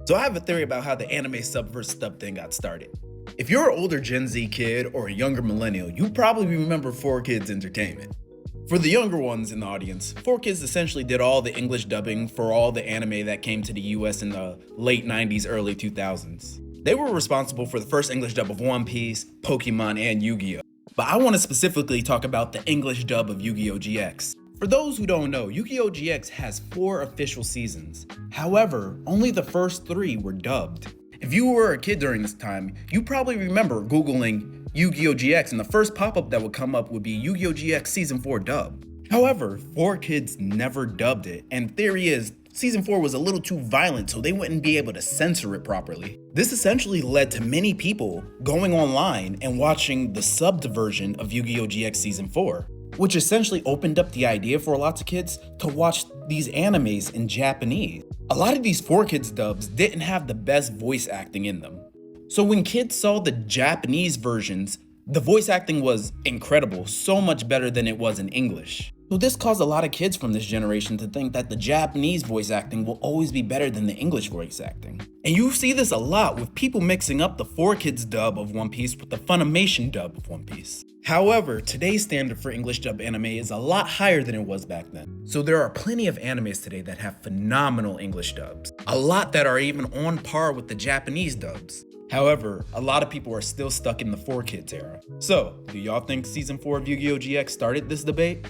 So I have a theory about how the anime sub versus dub thing got started. If you're an older Gen Z kid or a younger millennial, you probably remember 4Kids Entertainment. For the younger ones in the audience, 4Kids essentially did all the English dubbing for all the anime that came to the US in the late 90s, early 2000s. They were responsible for the first English dub of One Piece, Pokemon, and Yu-Gi-Oh! But I want to specifically talk about the English dub of Yu-Gi-Oh! GX. For those who don't know, Yu-Gi-Oh! GX has 4 official seasons. However, only the first 3 were dubbed. If you were a kid during this time, you probably remember Googling Yu-Gi-Oh! GX and the first pop-up that would come up would be Yu-Gi-Oh! GX Season 4 dub. However, 4Kids never dubbed it, and theory is Season 4 was a little too violent, so they wouldn't be able to censor it properly. This essentially led to many people going online and watching the subbed version of Yu-Gi-Oh! GX Season 4, which essentially opened up the idea for lots of kids to watch these animes in Japanese. A lot of these 4Kids dubs didn't have the best voice acting in them. So when kids saw the Japanese versions, the voice acting was incredible, so much better than it was in English. So this caused a lot of kids from this generation to think that the Japanese voice acting will always be better than the English voice acting. And you see this a lot with people mixing up the 4Kids dub of One Piece with the Funimation dub of One Piece. However, today's standard for English dub anime is a lot higher than it was back then. So there are plenty of animes today that have phenomenal English dubs. A lot that are even on par with the Japanese dubs. However, a lot of people are still stuck in the 4Kids era. So, do y'all think Season 4 of Yu-Gi-Oh! GX started this debate?